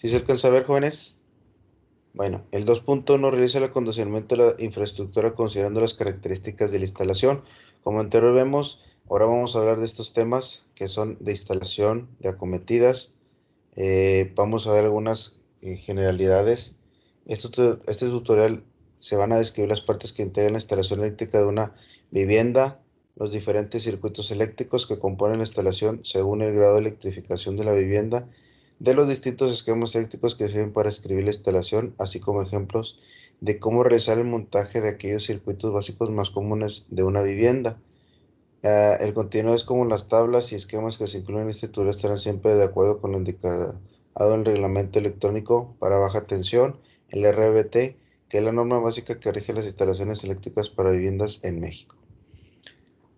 ¿Sí se alcanza a ver, jóvenes? Bueno, el 2.1 realiza el acondicionamiento de la infraestructura considerando las características de la instalación. Como anterior vemos, ahora vamos a hablar de estos temas que son de instalación, de acometidas. Vamos a ver algunas generalidades. Este tutorial se van a describir las partes que integran la instalación eléctrica de una vivienda, los diferentes circuitos eléctricos que componen la instalación según el grado de electrificación de la vivienda, de los distintos esquemas eléctricos que sirven para escribir la instalación, así como ejemplos de cómo realizar el montaje de aquellos circuitos básicos más comunes de una vivienda. El contenido es como las tablas y esquemas que se incluyen en este tutorial estarán siempre de acuerdo con lo indicado en el reglamento electrónico para baja tensión, el RBT, que es la norma básica que rige las instalaciones eléctricas para viviendas en México.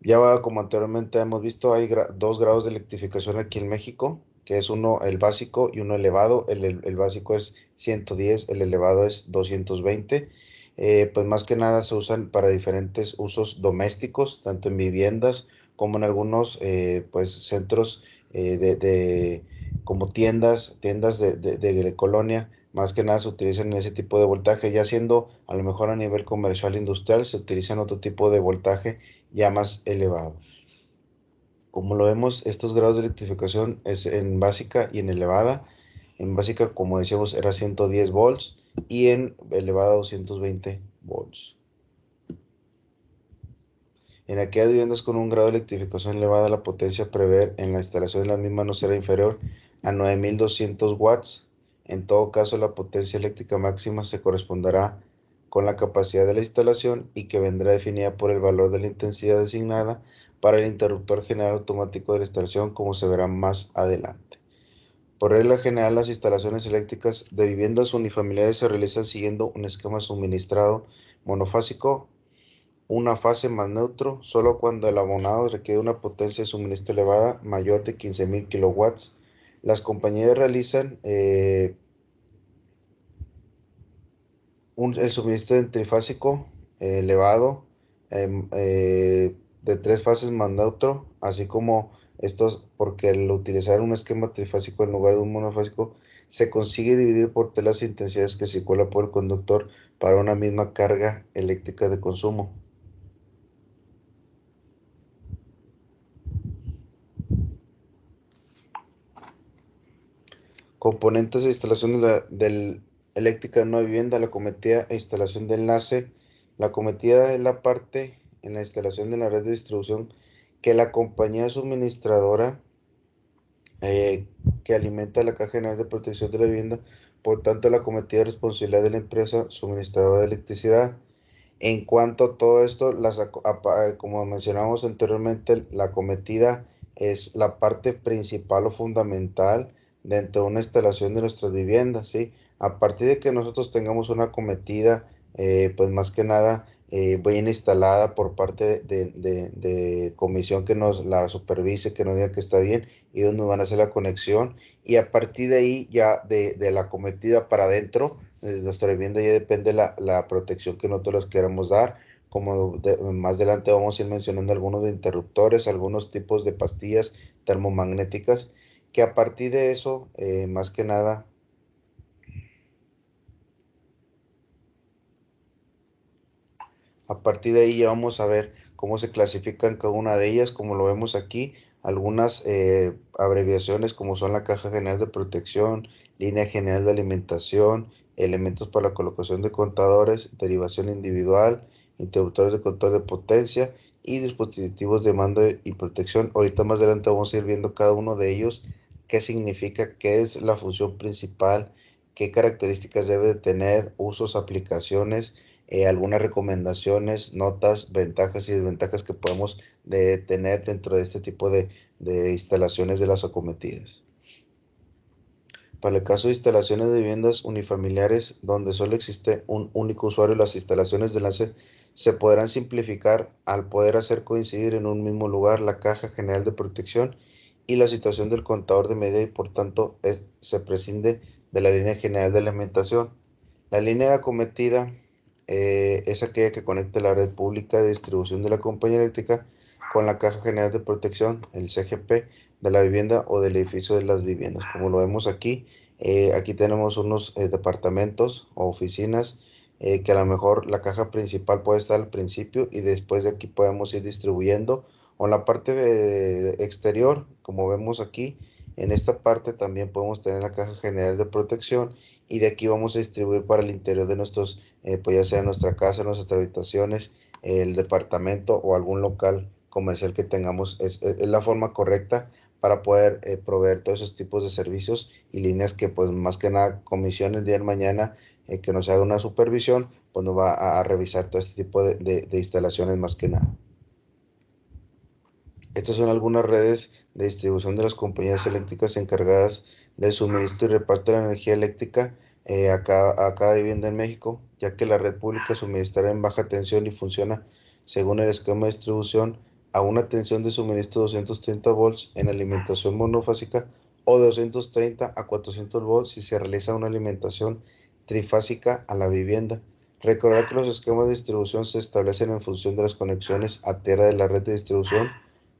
Ya como anteriormente hemos visto, hay dos grados de electrificación aquí en México, que es uno el básico y uno elevado. El básico es 110, el elevado es 220. Pues más que nada se usan para diferentes usos domésticos, tanto en viviendas como en algunos pues centros como tiendas de colonia. Más que nada se utilizan en ese tipo de voltaje, ya siendo a lo mejor a nivel comercial industrial se utilizan otro tipo de voltaje ya más elevado. Como lo vemos, estos grados de electrificación es en básica y en elevada. En básica, como decíamos, era 110 volts y en elevada 220 volts. En aquellas viviendas con un grado de electrificación elevada, la potencia a prever en la instalación de la misma no será inferior a 9200 watts. En todo caso, la potencia eléctrica máxima se corresponderá con la capacidad de la instalación y que vendrá definida por el valor de la intensidad designada para el interruptor general automático de la instalación, como se verá más adelante. Por regla general, las instalaciones eléctricas de viviendas unifamiliares se realizan siguiendo un esquema suministrado monofásico, una fase más neutro, solo cuando el abonado requiere una potencia de suministro elevada mayor de 15.000 kilowatts. Las compañías realizan el suministro de trifásico elevado de tres fases más neutro, así como estos, porque al utilizar un esquema trifásico en lugar de un monofásico, se consigue dividir por telas intensidades que circula por el conductor para una misma carga eléctrica de consumo. Componentes de instalación del eléctrica en una vivienda, la cometida e instalación de enlace. La cometida es la parte en la instalación de la red de distribución que la compañía suministradora que alimenta la caja general de protección de la vivienda. Por tanto, la cometida es responsabilidad de la empresa suministradora de electricidad. En cuanto a todo esto, como mencionamos anteriormente, la acometida es la parte principal o fundamental dentro de una instalación de nuestras viviendas, ¿sí? A partir de que nosotros tengamos una acometida, pues más que nada bien instalada por parte de comisión que nos la supervise, que nos diga que está bien y donde van a hacer la conexión. Y a partir de ahí, ya de la acometida para adentro, de nuestra vivienda ya depende la protección que nosotros les queramos dar. Más adelante vamos a ir mencionando algunos de interruptores, algunos tipos de pastillas termomagnéticas, que a partir de eso, más que nada, a partir de ahí ya vamos a ver cómo se clasifican cada una de ellas, como lo vemos aquí, algunas abreviaciones como son la caja general de protección, línea general de alimentación, elementos para la colocación de contadores, derivación individual, interruptores de control de potencia y dispositivos de mando y protección. Ahorita más adelante vamos a ir viendo cada uno de ellos, qué significa, qué es la función principal, qué características debe de tener, usos, aplicaciones, algunas recomendaciones, notas, ventajas y desventajas que podemos tener dentro de este tipo de instalaciones de las acometidas. Para el caso de instalaciones de viviendas unifamiliares donde solo existe un único usuario, las instalaciones de enlace se podrán simplificar al poder hacer coincidir en un mismo lugar la caja general de protección y la situación del contador de medida y por tanto se prescinde de la línea general de alimentación. La línea de acometida es aquella que conecta la red pública de distribución de la compañía eléctrica con la caja general de protección, el CGP, de la vivienda o del edificio de las viviendas. Como lo vemos aquí, Aquí tenemos unos departamentos o oficinas que a lo mejor la caja principal puede estar al principio y después de aquí podemos ir distribuyendo. O en la parte exterior, como vemos aquí, en esta parte también podemos tener la caja general de protección y de aquí vamos a distribuir para el interior de nuestros, pues ya sea nuestra casa, nuestras habitaciones, el departamento o algún local comercial que tengamos. Es la forma correcta para poder proveer todos esos tipos de servicios y líneas que pues más que nada comisión el día de mañana que nos haga una supervisión, pues nos va a revisar todo este tipo de instalaciones más que nada. Estas son algunas redes de distribución de las compañías eléctricas encargadas del suministro y reparto de la energía eléctrica a cada vivienda en México, ya que la red pública suministra en baja tensión y funciona según el esquema de distribución a una tensión de suministro 230 volts en alimentación monofásica o de 230 a 400 volts si se realiza una alimentación trifásica a la vivienda. Recordar que los esquemas de distribución se establecen en función de las conexiones a tierra de la red de distribución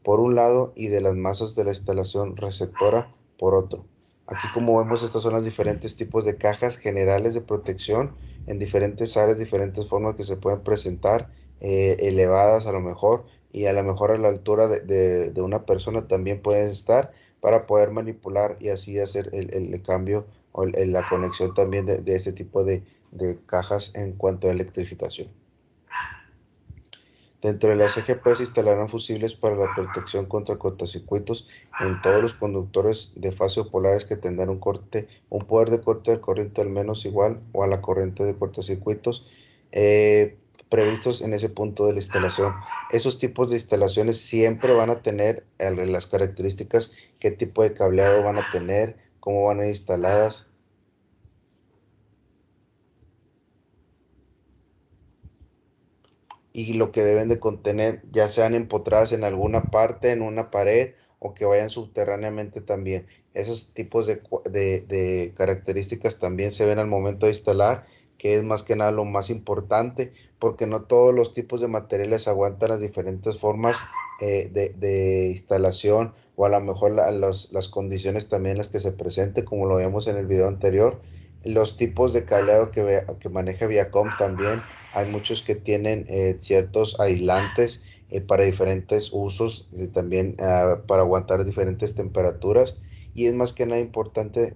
por un lado y de las masas de la instalación receptora por otro. Aquí como vemos estas son los diferentes tipos de cajas generales de protección en diferentes áreas, diferentes formas que se pueden presentar, elevadas a lo mejor y a lo mejor a la altura de una persona también pueden estar para poder manipular y así hacer el cambio o la conexión también de este tipo de cajas en cuanto a electrificación. Dentro de las CGP se instalarán fusibles para la protección contra cortocircuitos en todos los conductores de fase o polares que tendrán un poder de corte de corriente al menos igual o a la corriente de cortocircuitos previstos en ese punto de la instalación. Esos tipos de instalaciones siempre van a tener las características, qué tipo de cableado van a tener, cómo van a ir instaladas. Y lo que deben de contener, ya sean empotradas en alguna parte, en una pared o que vayan subterráneamente también. Esos tipos de características también se ven al momento de instalar, que es más que nada lo más importante, porque no todos los tipos de materiales aguantan las diferentes formas de instalación o a lo mejor las condiciones también las que se presente, como lo vemos en el video anterior. Los tipos de cableado que maneja Viacom también hay muchos que tienen ciertos aislantes para diferentes usos, también para aguantar diferentes temperaturas. Y es más que nada importante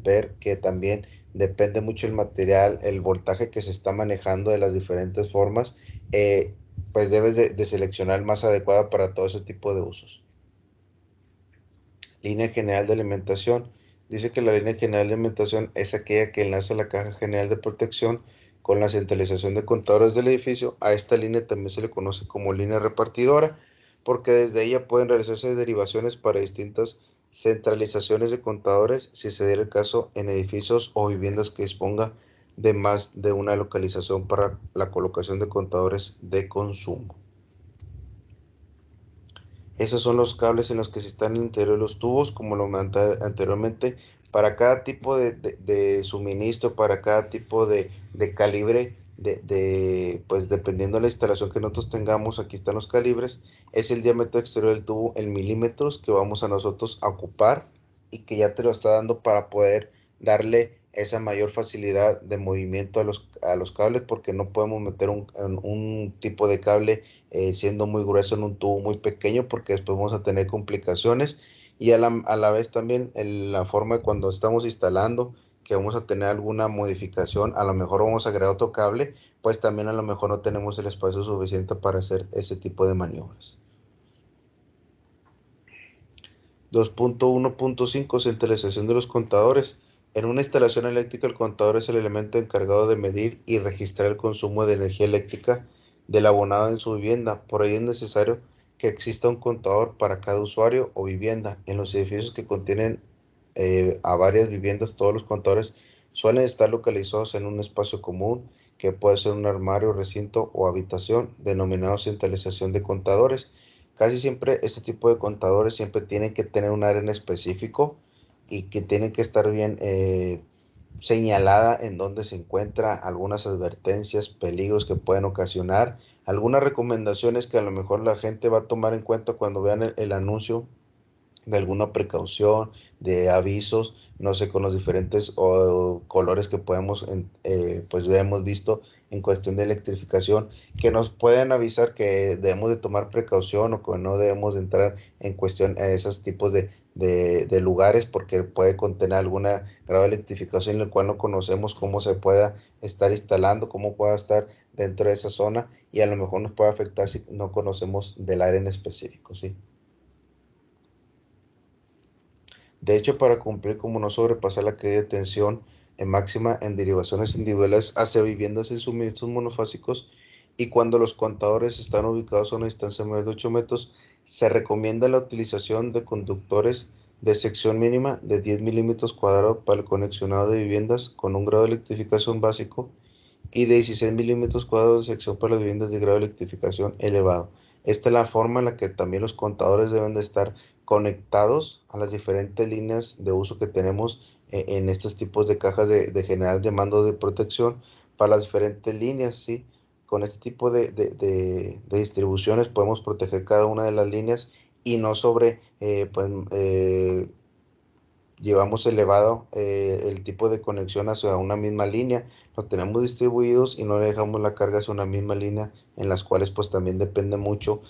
ver que también depende mucho el material, el voltaje que se está manejando de las diferentes formas, eh, pues debes de seleccionar el más adecuado para todo ese tipo de usos. Línea general de alimentación. Dice que la línea general de alimentación es aquella que enlaza la caja general de protección con la centralización de contadores del edificio. A esta línea también se le conoce como línea repartidora, porque desde ella pueden realizarse derivaciones para distintas centralizaciones de contadores, si se diera el caso en edificios o viviendas que disponga de más de una localización para la colocación de contadores de consumo. Esos son los cables en los que se están en el interior de los tubos, como lo comenté anteriormente, para cada tipo de suministro, para cada tipo de calibre, pues dependiendo de la instalación que nosotros tengamos, aquí están los calibres, es el diámetro exterior del tubo en milímetros que vamos a nosotros a ocupar y que ya te lo está dando para poder darle esa mayor facilidad de movimiento a los cables, porque no podemos meter un tipo de cable siendo muy grueso en un tubo muy pequeño, porque después vamos a tener complicaciones y a la vez también en la forma de cuando estamos instalando que vamos a tener alguna modificación, a lo mejor vamos a agregar otro cable, pues también a lo mejor no tenemos el espacio suficiente para hacer ese tipo de maniobras. 2.1.5 Centralización de los contadores. En una instalación eléctrica, el contador es el elemento encargado de medir y registrar el consumo de energía eléctrica del abonado en su vivienda. Por ello es necesario que exista un contador para cada usuario o vivienda. En los edificios que contienen a varias viviendas, todos los contadores suelen estar localizados en un espacio común, que puede ser un armario, recinto o habitación, denominado centralización de contadores. Casi siempre este tipo de contadores siempre tienen que tener un área en específico y que tienen que estar bien señalada en donde se encuentra, algunas advertencias, peligros que pueden ocasionar, algunas recomendaciones que a lo mejor la gente va a tomar en cuenta cuando vean el anuncio de alguna precaución, de avisos, no sé, con los diferentes colores que podemos, pues ya hemos visto en cuestión de electrificación, que nos pueden avisar que debemos de tomar precaución o que no debemos de entrar en cuestión a esos tipos de lugares porque puede contener alguna grado de electrificación en el cual no conocemos cómo se pueda estar instalando, cómo pueda estar dentro de esa zona y a lo mejor nos puede afectar si no conocemos del área en específico, ¿sí? De hecho, para cumplir como no sobrepasar la caída de tensión en máxima en derivaciones individuales hacia viviendas en suministros monofásicos y cuando los contadores están ubicados a una distancia mayor de 8 metros, se recomienda la utilización de conductores de sección mínima de 10 milímetros cuadrados para el conexionado de viviendas con un grado de electrificación básico y de 16 milímetros cuadrados de sección para las viviendas de grado de electrificación elevado. Esta es la forma en la que también los contadores deben de estar conectados a las diferentes líneas de uso que tenemos en estos tipos de cajas de general de mando de protección para las diferentes líneas, ¿sí? Con este tipo de distribuciones podemos proteger cada una de las líneas y no sobre, llevamos elevado el tipo de conexión hacia una misma línea, lo tenemos distribuidos y no le dejamos la carga hacia una misma línea en las cuales pues también depende mucho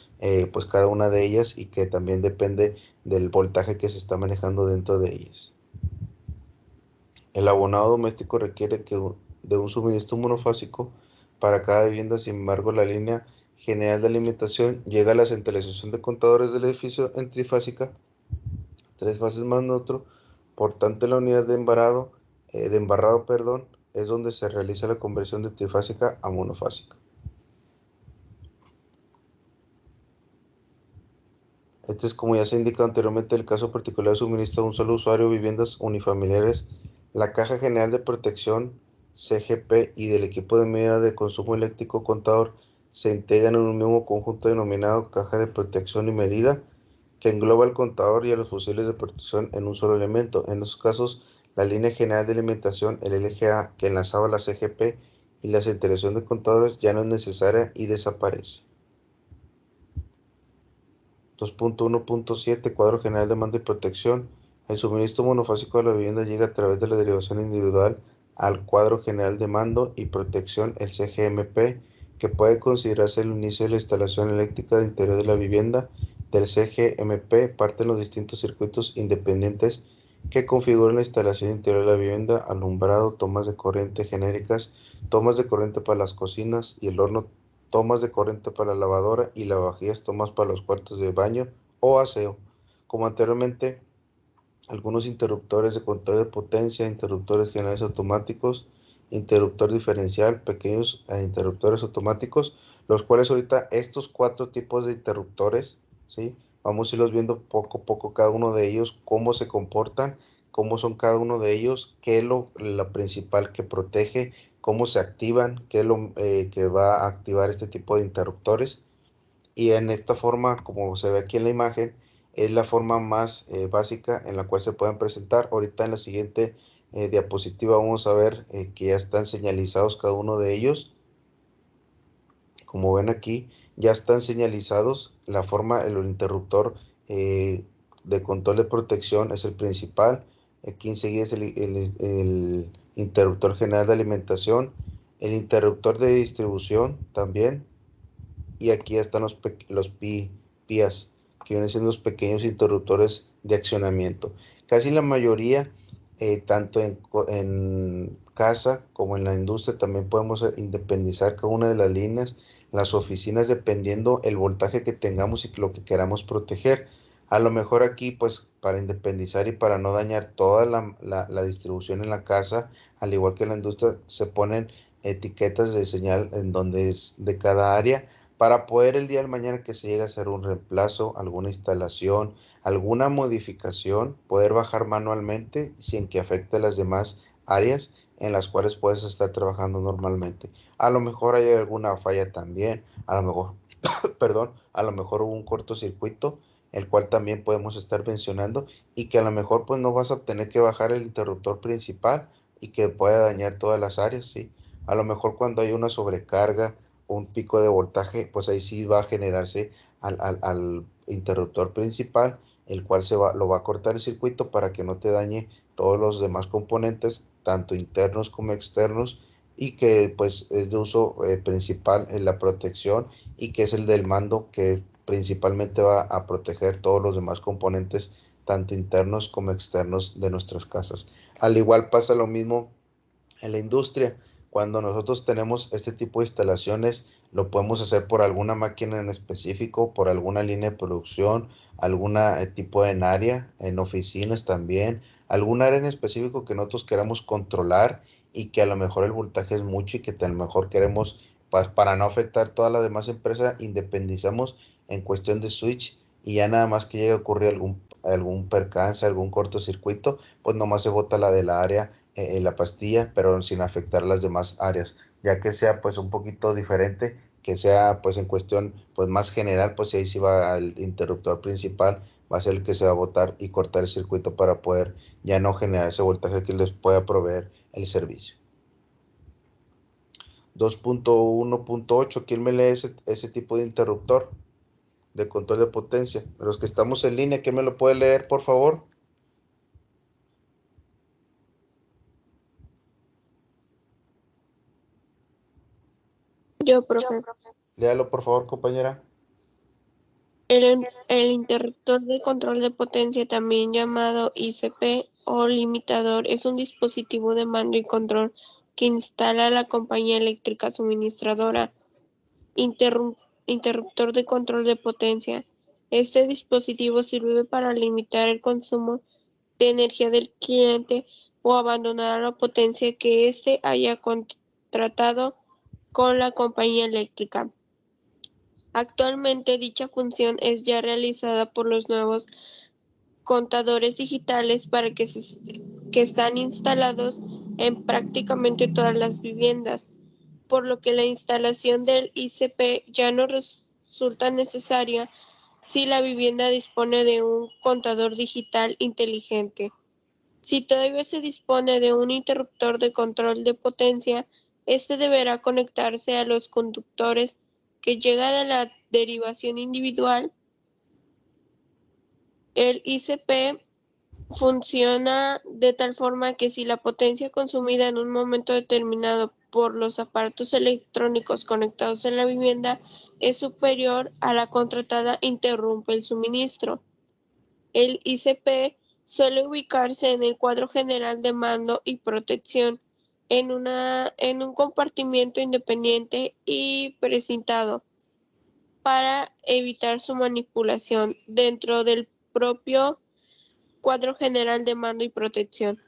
pues cada una de ellas y que también depende del voltaje que se está manejando dentro de ellas. El abonado doméstico requiere de un suministro monofásico para cada vivienda, sin embargo la línea general de alimentación llega a la centralización de contadores del edificio en trifásica, tres fases más neutro. Por tanto, la unidad de embarrado, perdón, es donde se realiza la conversión de trifásica a monofásica. Este es, como ya se indica anteriormente, el caso particular de suministro a un solo usuario, viviendas unifamiliares. La Caja General de Protección, CGP, y del equipo de medida de consumo eléctrico contador se integran en un mismo conjunto denominado Caja de Protección y Medida, que engloba al contador y a los fusibles de protección en un solo elemento. En esos casos, la línea general de alimentación, el LGA, que enlazaba la CGP y la centralización de contadores, ya no es necesaria y desaparece. 2.1.7 Cuadro general de mando y protección. El suministro monofásico de la vivienda llega a través de la derivación individual al cuadro general de mando y protección, el CGMP, que puede considerarse el inicio de la instalación eléctrica de interior de la vivienda. Del CGMP parten los distintos circuitos independientes que configuran la instalación interior de la vivienda: alumbrado, tomas de corriente genéricas, tomas de corriente para las cocinas y el horno, tomas de corriente para la lavadora y lavavajillas, tomas para los cuartos de baño o aseo. Como anteriormente, algunos interruptores de control de potencia, interruptores generales automáticos, interruptor diferencial, pequeños interruptores automáticos, los cuales ahorita estos cuatro tipos de interruptores, ¿sí? Vamos a irlos viendo poco a poco cada uno de ellos, cómo se comportan, cómo son cada uno de ellos, qué es lo principal que protege, cómo se activan, qué es lo que va a activar este tipo de interruptores. Y en esta forma, como se ve aquí en la imagen, es la forma más básica en la cual se pueden presentar. Ahorita en la siguiente diapositiva vamos a ver que ya están señalizados cada uno de ellos. Como ven aquí, ya están señalizados. La forma, el interruptor de control de protección es el principal. Aquí enseguida es el interruptor general de alimentación, el interruptor de distribución también. Y aquí están los PIAs, que vienen siendo los pequeños interruptores de accionamiento. Casi la mayoría, tanto en casa como en la industria, también podemos independizar cada una de las líneas, las oficinas, dependiendo el voltaje que tengamos y lo que queramos proteger. A lo mejor aquí, pues, para independizar y para no dañar toda la distribución en la casa, al igual que en la industria, se ponen etiquetas de señal en donde es de cada área para poder el día de mañana que se llegue a hacer un reemplazo, alguna instalación, alguna modificación, poder bajar manualmente sin que afecte a las demás áreas en las cuales puedes estar trabajando normalmente. A lo mejor hay alguna falla también, a lo mejor, perdón, a lo mejor hubo un cortocircuito, el cual también podemos estar mencionando y que a lo mejor pues no vas a tener que bajar el interruptor principal y que pueda dañar todas las áreas, ¿sí? A lo mejor cuando hay una sobrecarga, un pico de voltaje, pues ahí sí va a generarse al interruptor principal el cual lo va a cortar el circuito para que no te dañe todos los demás componentes, tanto internos como externos, y que pues es de uso principal en la protección, y que es el del mando que principalmente va a proteger todos los demás componentes, tanto internos como externos de nuestras casas. Al igual pasa lo mismo en la industria. Cuando nosotros tenemos este tipo de instalaciones, lo podemos hacer por alguna máquina en específico, por alguna línea de producción, algún tipo de área, en oficinas también, algún área en específico que nosotros queramos controlar, y que a lo mejor el voltaje es mucho y que a lo mejor queremos, para no afectar toda la demás empresa, independizamos en cuestión de switch, y ya nada más que llegue a ocurrir algún percance, algún cortocircuito, pues nomás se bota la de la área en la pastilla, pero sin afectar las demás áreas, ya que sea pues un poquito diferente, que sea pues en cuestión pues más general, pues ahí sí va al interruptor principal, va a ser el que se va a botar y cortar el circuito para poder ya no generar ese voltaje que les pueda proveer el servicio. 2.1.8, ¿quién me lee ese tipo de interruptor de control de potencia? De los que estamos en línea, ¿quién me lo puede leer, por favor? Yo, profe. Léalo, por favor, compañera. El interruptor de control de potencia, también llamado ICP o limitador, es un dispositivo de mando y control que instala la compañía eléctrica suministradora. Interruptor de control de potencia. Este dispositivo sirve para limitar el consumo de energía del cliente o abandonar la potencia que éste haya contratado con la compañía eléctrica. Actualmente dicha función es ya realizada por los nuevos contadores digitales que están instalados en prácticamente todas las viviendas, por lo que la instalación del ICP ya no resulta necesaria si la vivienda dispone de un contador digital inteligente. Si todavía se dispone de un interruptor de control de potencia, este deberá conectarse a los conductores que llega de la derivación individual. El ICP funciona de tal forma que si la potencia consumida en un momento determinado por los aparatos electrónicos conectados en la vivienda es superior a la contratada, interrumpe el suministro. El ICP suele ubicarse en el cuadro general de mando y protección, en un compartimiento independiente y precintado para evitar su manipulación dentro del propio cuadro general de mando y protección.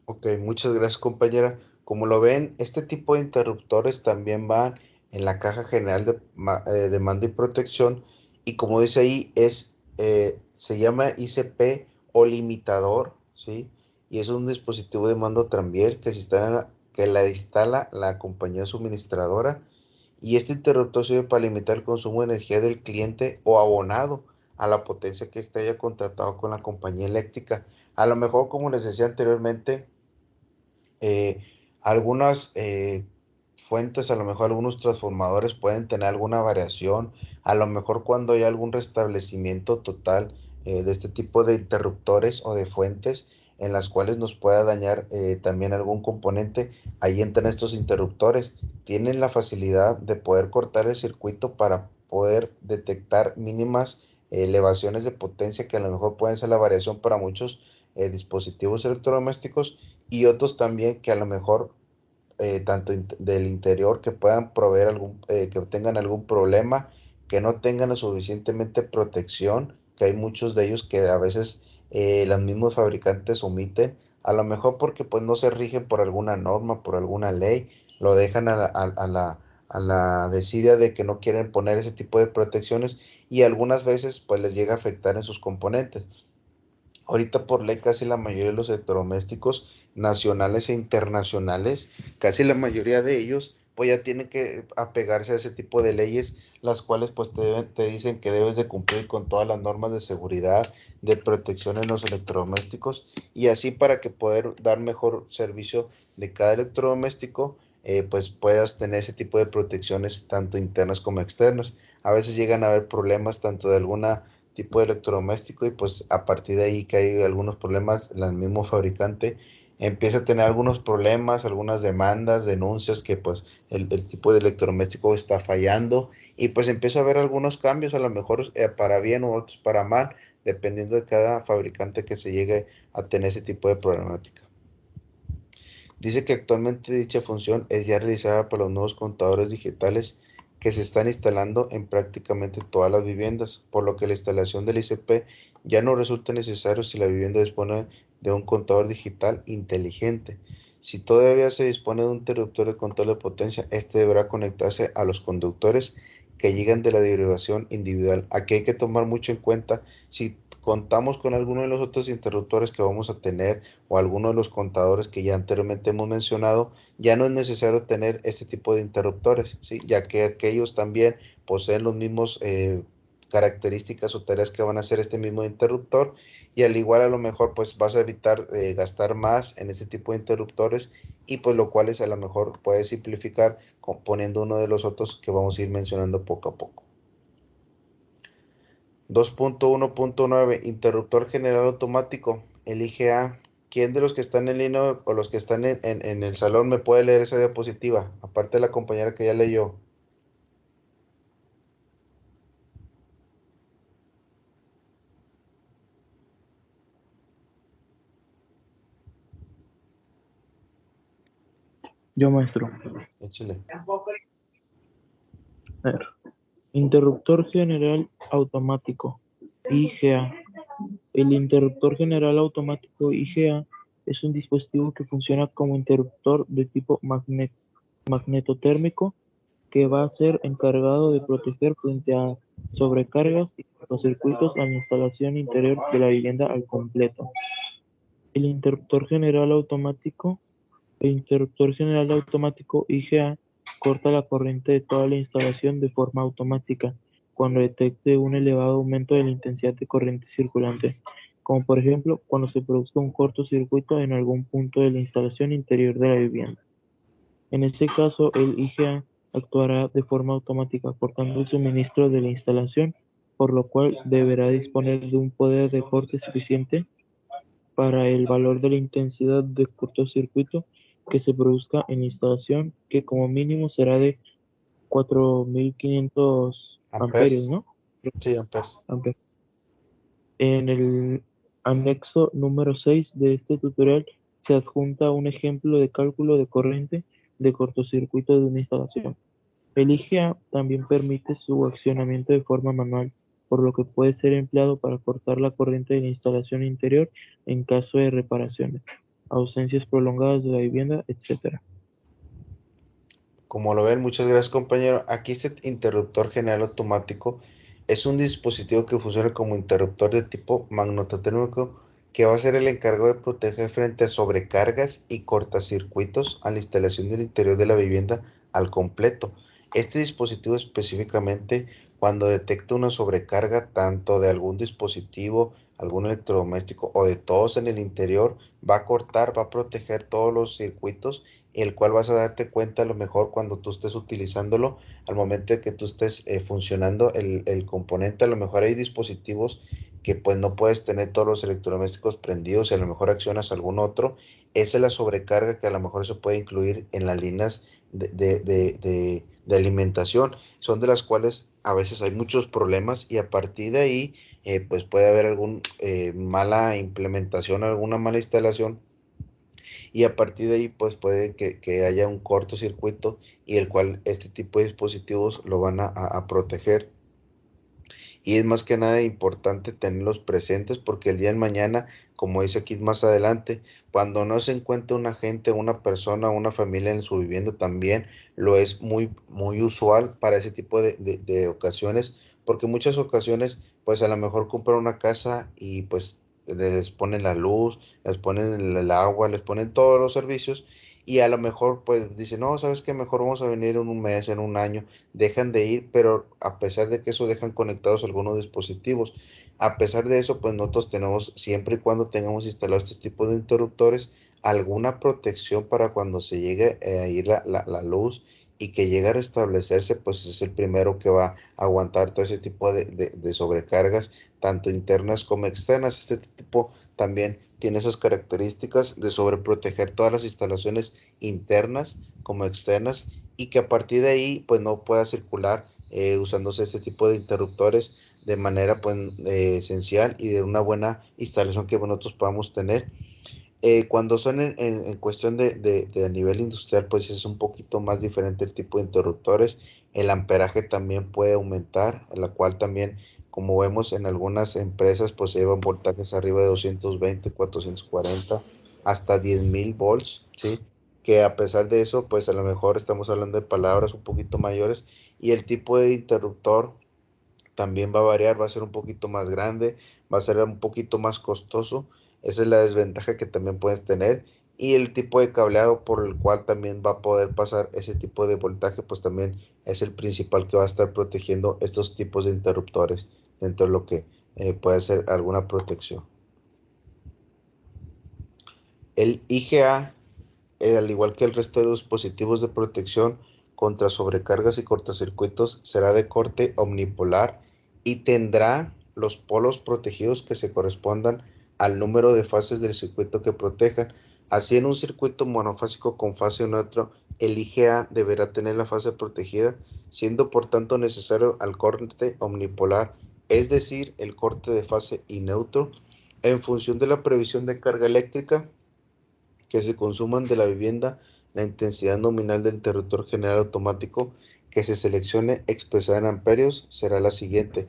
Ok, muchas gracias, compañera. Como lo ven, este tipo de interruptores también van en la caja general de mando y protección, y como dice ahí, se llama ICP o limitador, ¿sí? Y es un dispositivo de mando también que la instala la compañía suministradora, y este interruptor sirve para limitar el consumo de energía del cliente o abonado a la potencia que éste haya contratado con la compañía eléctrica. A lo mejor, como les decía anteriormente, eh, algunas fuentes, a lo mejor algunos transformadores pueden tener alguna variación, a lo mejor cuando hay algún restablecimiento total de este tipo de interruptores o de fuentes en las cuales nos pueda dañar también algún componente, ahí entran estos interruptores. Tienen la facilidad de poder cortar el circuito para poder detectar mínimas elevaciones de potencia, que a lo mejor pueden ser la variación para muchos dispositivos electrodomésticos, y otros también que a lo mejor tanto del interior, que puedan proveer que tengan algún problema, que no tengan lo suficientemente protección, que hay muchos de ellos que a veces los mismos fabricantes omiten, a lo mejor porque pues no se rigen por alguna norma, por alguna ley, lo dejan a la desidia de que no quieren poner ese tipo de protecciones, y algunas veces pues les llega a afectar en sus componentes. Ahorita por ley casi la mayoría de los electrodomésticos nacionales e internacionales, casi la mayoría de ellos pues ya tienen que apegarse a ese tipo de leyes, las cuales pues te dicen que debes de cumplir con todas las normas de seguridad, de protección en los electrodomésticos, y así para que poder dar mejor servicio de cada electrodoméstico, pues puedas tener ese tipo de protecciones tanto internas como externas. A veces llegan a haber problemas tanto de alguna tipo de electrodoméstico y pues a partir de ahí que hay algunos problemas, el mismo fabricante empieza a tener algunos problemas, algunas demandas, denuncias que pues el tipo de electrodoméstico está fallando y pues empieza a haber algunos cambios, a lo mejor para bien u otros para mal, dependiendo de cada fabricante que se llegue a tener ese tipo de problemática. Dice que actualmente dicha función es ya realizada por los nuevos contadores digitales que se están instalando en prácticamente todas las viviendas, por lo que la instalación del ICP ya no resulta necesario si la vivienda dispone de un contador digital inteligente. Si todavía se dispone de un interruptor de control de potencia, este deberá conectarse a los conductores que llegan de la derivación individual. Aquí hay que tomar mucho en cuenta si contamos con alguno de los otros interruptores que vamos a tener o alguno de los contadores que ya anteriormente hemos mencionado, ya no es necesario tener este tipo de interruptores, ¿sí? Ya que aquellos también poseen los mismos características o tareas que van a hacer este mismo interruptor y al igual a lo mejor pues vas a evitar gastar más en este tipo de interruptores y pues lo cual es a lo mejor puede simplificar poniendo uno de los otros que vamos a ir mencionando poco a poco. 2.1.9 Interruptor general automático. Elige A. ¿Quién de los que están en línea o los que están en el salón me puede leer esa diapositiva? Aparte de la compañera que ya leyó. Yo, maestro. Échale. A ver. Interruptor general automático, IGA. El interruptor general automático IGA es un dispositivo que funciona como interruptor de tipo magnetotérmico que va a ser encargado de proteger frente a sobrecargas y cortocircuitos a la instalación interior de la vivienda al completo. El interruptor general automático El interruptor general automático IGA corta la corriente de toda la instalación de forma automática cuando detecte un elevado aumento de la intensidad de corriente circulante, como por ejemplo cuando se produzca un cortocircuito en algún punto de la instalación interior de la vivienda. En este caso, el IGA actuará de forma automática cortando el suministro de la instalación, por lo cual deberá disponer de un poder de corte suficiente para el valor de la intensidad de cortocircuito que se produzca en la instalación, que como mínimo será de 4500 amperios, Amperes. ¿no? Sí, amperes. Amperes. En el anexo número 6 de este tutorial se adjunta un ejemplo de cálculo de corriente de cortocircuito de una instalación. El IGA también permite su accionamiento de forma manual, por lo que puede ser empleado para cortar la corriente de la instalación interior en caso de reparaciones, ausencias prolongadas de la vivienda, etc. Como lo ven, muchas gracias compañero. Aquí este interruptor general automático es un dispositivo que funciona como interruptor de tipo magnetotérmico que va a ser el encargado de proteger frente a sobrecargas y cortacircuitos a la instalación del interior de la vivienda al completo. Este dispositivo específicamente cuando detecta una sobrecarga tanto de algún dispositivo, algún electrodoméstico o de todos en el interior, va a cortar, va a proteger todos los circuitos el cual vas a darte cuenta a lo mejor cuando tú estés utilizándolo, al momento de que tú estés funcionando el componente, a lo mejor hay dispositivos que pues no puedes tener todos los electrodomésticos prendidos y a lo mejor accionas algún otro, esa es la sobrecarga que a lo mejor se puede incluir en las líneas de alimentación, son de las cuales a veces hay muchos problemas y a partir de ahí pues puede haber alguna mala implementación, alguna mala instalación y a partir de ahí pues puede que haya un cortocircuito y el cual este tipo de dispositivos lo van a proteger. Y es más que nada importante tenerlos presentes porque el día de mañana, como dice aquí más adelante, cuando no se encuentra un agente, una persona, una familia en su vivienda también lo es muy, muy usual para ese tipo de ocasiones, porque muchas ocasiones pues a lo mejor compran una casa y pues les ponen la luz, les ponen el agua, les ponen todos los servicios y a lo mejor pues dicen, no, ¿sabes qué? Mejor vamos a venir en un mes, en un año dejan de ir, pero a pesar de que eso dejan conectados algunos dispositivos. A pesar de eso, pues nosotros tenemos, siempre y cuando tengamos instalados este tipo de interruptores, alguna protección para cuando se llegue a ir la luz y que llega a restablecerse, pues es el primero que va a aguantar todo ese tipo de sobrecargas, tanto internas como externas. Este tipo también tiene esas características de sobreproteger todas las instalaciones internas como externas, y que a partir de ahí pues no pueda circular usándose este tipo de interruptores de manera pues esencial y de una buena instalación que nosotros podamos tener. Cuando son en cuestión de a nivel industrial, pues es un poquito más diferente el tipo de interruptores. El amperaje también puede aumentar, la cual también, como vemos en algunas empresas, pues se llevan voltajes arriba de 220, 440, hasta 10,000 volts, ¿sí? Que a pesar de eso, pues a lo mejor estamos hablando de palabras un poquito mayores, y el tipo de interruptor también va a variar, va a ser un poquito más grande, va a ser un poquito más costoso. Esa es la desventaja que también puedes tener. Y el tipo de cableado por el cual también va a poder pasar ese tipo de voltaje, pues también es el principal que va a estar protegiendo estos tipos de interruptores dentro de lo que puede ser alguna protección. El IGA, al igual que el resto de los dispositivos de protección contra sobrecargas y cortocircuitos, será de corte omnipolar y tendrá los polos protegidos que se correspondan al número de fases del circuito que protejan. Así, en un circuito monofásico con fase neutro, el IGA deberá tener la fase protegida, siendo por tanto necesario el corte omnipolar, es decir, el corte de fase y neutro, en función de la previsión de carga eléctrica que se consuman de la vivienda. La intensidad nominal del interruptor general automático que se seleccione expresada en amperios será la siguiente.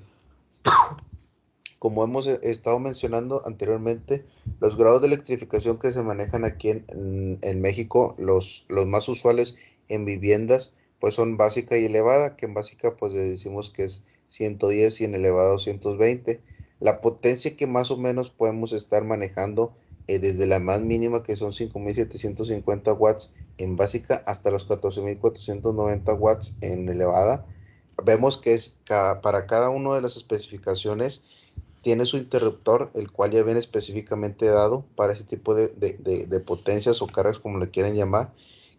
Como hemos estado mencionando anteriormente, los grados de electrificación que se manejan aquí en México, los más usuales en viviendas, pues son básica y elevada, que en básica pues le decimos que es 110 y en elevado 120. La potencia que más o menos podemos estar manejando desde la más mínima, que son 5,750 watts en básica, hasta los 14,490 watts en elevada. Vemos que es para cada una de las especificaciones tiene su interruptor, el cual ya viene específicamente dado para ese tipo de potencias o cargas, como le quieren llamar,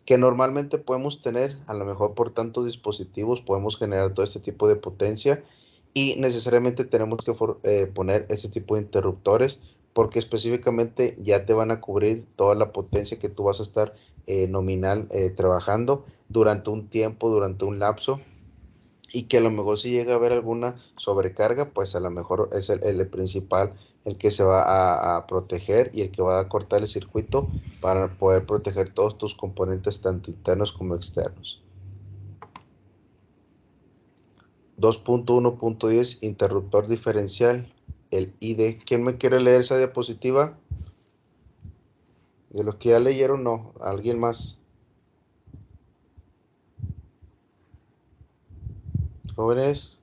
que normalmente podemos tener. A lo mejor por tantos dispositivos podemos generar todo este tipo de potencia, y necesariamente tenemos que poner ese tipo de interruptores, porque específicamente ya te van a cubrir toda la potencia que tú vas a estar nominal trabajando durante un tiempo, durante un lapso, y que a lo mejor si llega a haber alguna sobrecarga, pues a lo mejor es el principal el que se va a proteger, y el que va a cortar el circuito para poder proteger todos tus componentes, tanto internos como externos. 2.1.10 interruptor diferencial, el ID. ¿Quién me quiere leer esa diapositiva? De los que ya leyeron, no. ¿Alguien más? Jóvenes.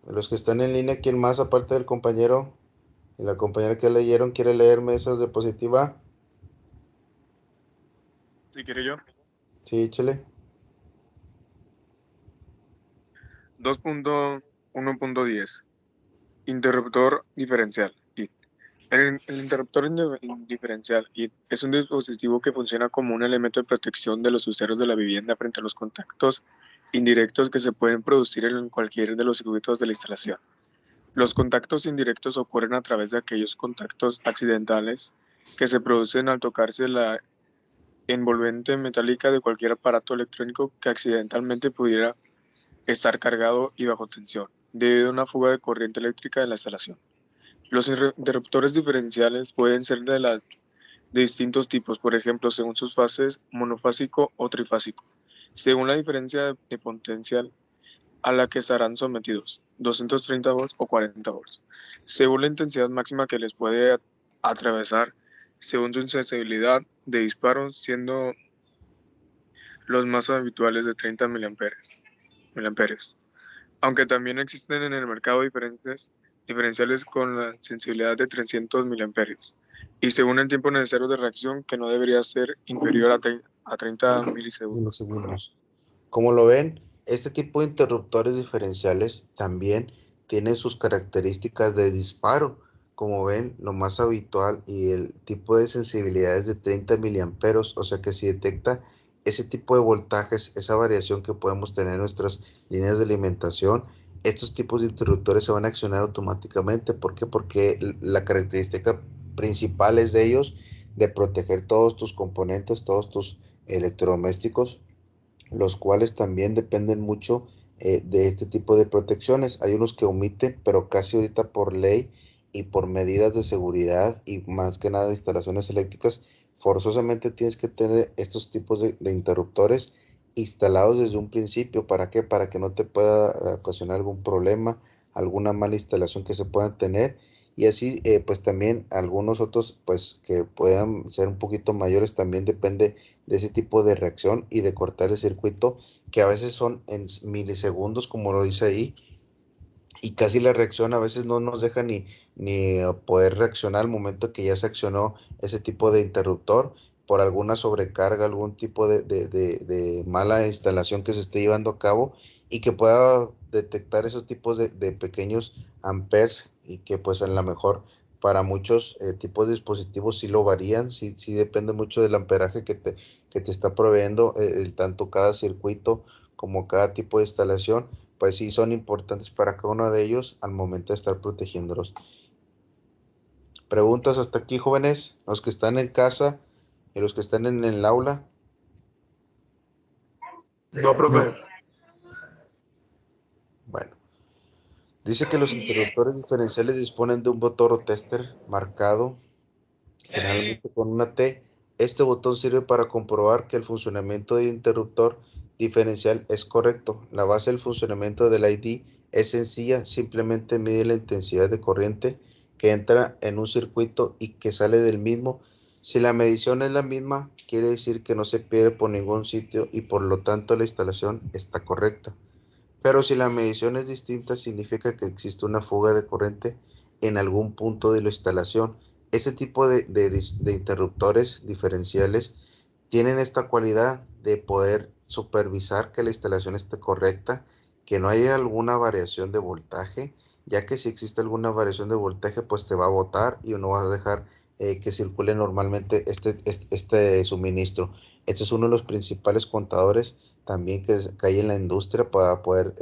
De los que están en línea, ¿quién más aparte del compañero y la compañera que leyeron quiere leerme esa diapositiva? Si quiere yo. Sí, échale. 2.1.10 Interruptor diferencial IT. El interruptor diferencial IT es un dispositivo que funciona como un elemento de protección de los usuarios de la vivienda frente a los contactos indirectos que se pueden producir en cualquier de los circuitos de la instalación. Los contactos indirectos ocurren a través de aquellos contactos accidentales que se producen al tocarse la envolvente metálica de cualquier aparato electrónico que accidentalmente pudiera estar cargado y bajo tensión, debido a una fuga de corriente eléctrica de la instalación. Los interruptores diferenciales pueden ser de distintos tipos, por ejemplo, según sus fases, monofásico o trifásico, según la diferencia de potencial a la que estarán sometidos, 230 volts o 40 volts, según la intensidad máxima que les puede atravesar, según su sensibilidad de disparo, siendo los más habituales de 30 miliamperios. Aunque también existen en el mercado diferenciales con la sensibilidad de 300 miliamperios, y según el tiempo necesario de reacción, que no debería ser inferior a 30 milisegundos. Segundos. Como lo ven, este tipo de interruptores diferenciales también tienen sus características de disparo. como ven, lo más habitual y el tipo de sensibilidad es de 30 miliamperos, o sea que si detecta ese tipo de voltajes, esa variación que podemos tener en nuestras líneas de alimentación, estos tipos de interruptores se van a accionar automáticamente. ¿Por qué? Porque la característica principal es de ellos de proteger todos tus componentes, todos tus electrodomésticos, los cuales también dependen mucho de este tipo de protecciones. Hay unos que omiten, pero casi ahorita por ley y por medidas de seguridad y más que nada de instalaciones eléctricas, forzosamente tienes que tener estos tipos de interruptores instalados desde un principio. ¿Para qué? Para que no te pueda ocasionar algún problema, alguna mala instalación que se pueda tener. Y así, pues también algunos otros, pues que puedan ser un poquito mayores, también depende de ese tipo de reacción y de cortar el circuito, que a veces son en milisegundos, como lo dice ahí, y casi la reacción a veces no nos deja ni poder reaccionar al momento que ya se accionó ese tipo de interruptor por alguna sobrecarga, algún tipo de mala instalación que se esté llevando a cabo y que pueda detectar esos tipos de pequeños amperes y que pues a lo mejor para muchos tipos de dispositivos sí lo varían, sí depende mucho del amperaje que te está proveyendo tanto cada circuito como cada tipo de instalación, pues sí son importantes para cada uno de ellos al momento de estar protegiéndolos. ¿Preguntas hasta aquí, jóvenes? Los que están en casa y los que están en el aula. No, profe. Bueno, dice que los interruptores diferenciales disponen de un botón o tester marcado, generalmente con una T. Este botón sirve para comprobar que el funcionamiento del interruptor diferencial es correcto. La base del funcionamiento del ID es sencilla, simplemente mide la intensidad de corriente que entra en un circuito y que sale del mismo. Si la medición es la misma, quiere decir que no se pierde por ningún sitio y por lo tanto la instalación está correcta. Pero si la medición es distinta, significa que existe una fuga de corriente en algún punto de la instalación. Ese tipo de interruptores diferenciales tienen esta cualidad de poder supervisar que la instalación esté correcta, que no haya alguna variación de voltaje, ya que si existe alguna variación de voltaje, pues te va a botar y no va a dejar que circule normalmente este suministro. Este es uno de los principales contadores también que hay en la industria para poder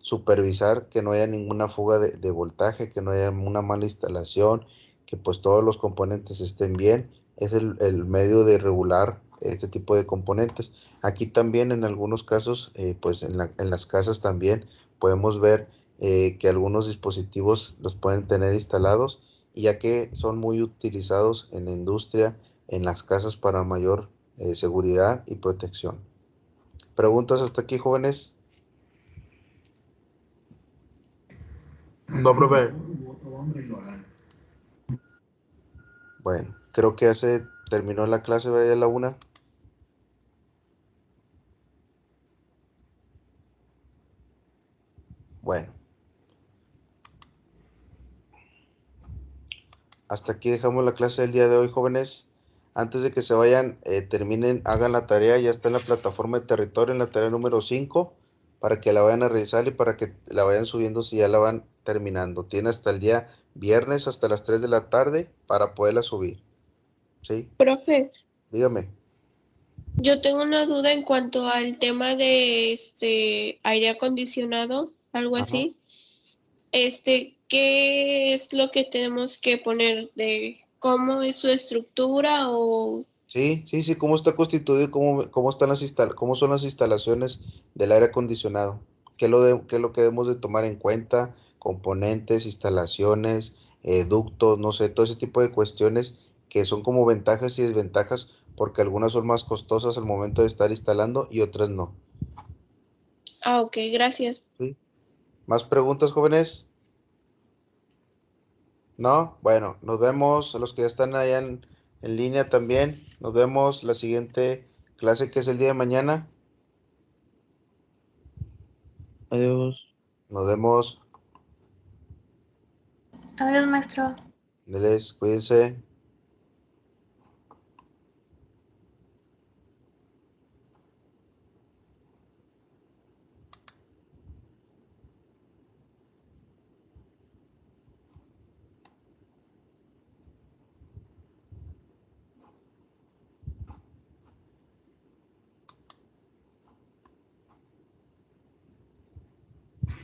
supervisar que no haya ninguna fuga de voltaje, que no haya una mala instalación, que pues todos los componentes estén bien. Es el medio de regular este tipo de componentes. Aquí también en algunos casos, pues en las casas también podemos ver que algunos dispositivos los pueden tener instalados, y ya que son muy utilizados en la industria, en las casas para mayor seguridad y protección. ¿Preguntas hasta aquí, jóvenes? No, profe. Bueno, creo que ya se terminó la clase, ¿verdad? Ya la una. Bueno, hasta aquí dejamos la clase del día de hoy, jóvenes. Antes de que se vayan, terminen, hagan la tarea. Ya está en la plataforma de territorio, en la tarea número 5, para que la vayan a revisar y para que la vayan subiendo si ya la van terminando. Tiene hasta el día viernes, hasta las 3 de la tarde, para poderla subir. ¿Sí? Profe, Dígame. yo tengo una duda en cuanto al tema de aire acondicionado, algo Ajá. así. ¿Qué es lo que tenemos que poner de cómo es su estructura o Sí, cómo está constituido, cómo están cómo son las instalaciones del aire acondicionado, qué es lo que debemos de tomar en cuenta, componentes, instalaciones, ductos, no sé, todo ese tipo de cuestiones que son como ventajas y desventajas, porque algunas son más costosas al momento de estar instalando y otras no. ok, gracias. ¿Sí? ¿Más preguntas, jóvenes? ¿No? Bueno, nos vemos a los que ya están allá en línea también. Nos vemos la siguiente clase, que es el día de mañana. Adiós. Nos vemos. Adiós, maestro. Diles, cuídense.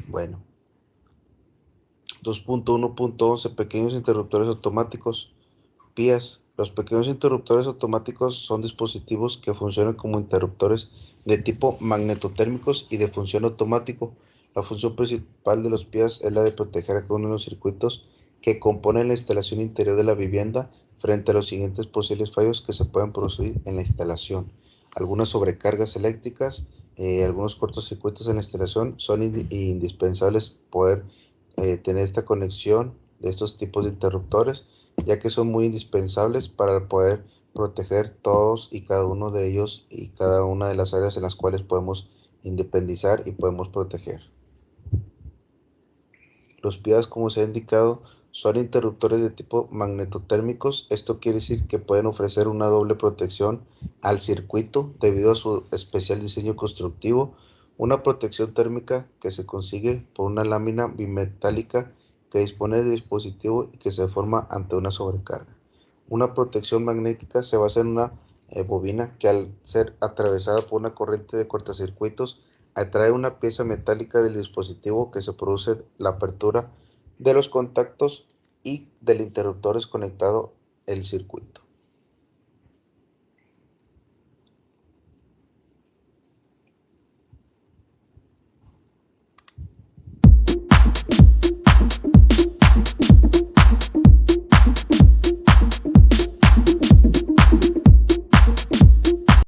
Bueno. 2.1.11 Pequeños interruptores automáticos. PIAs. Los pequeños interruptores automáticos son dispositivos que funcionan como interruptores de tipo magnetotérmicos y de función automático. La función principal de los PIAs es la de proteger a cada uno de los circuitos que componen la instalación interior de la vivienda frente a los siguientes posibles fallos que se pueden producir en la instalación. Algunas sobrecargas eléctricas, algunos cortocircuitos en la instalación. Son indispensables poder tener esta conexión de estos tipos de interruptores, ya que son muy indispensables para poder proteger todos y cada uno de ellos y cada una de las áreas en las cuales podemos independizar y podemos proteger. Los PIAs, como se ha indicado, son interruptores de tipo magnetotérmicos. Esto quiere decir que pueden ofrecer una doble protección al circuito debido a su especial diseño constructivo. Una protección térmica que se consigue por una lámina bimetálica que dispone del dispositivo y que se forma ante una sobrecarga. Una protección magnética se basa en una bobina que, al ser atravesada por una corriente de cortocircuitos, atrae una pieza metálica del dispositivo que se produce la apertura de los contactos y del interruptor desconectado el circuito.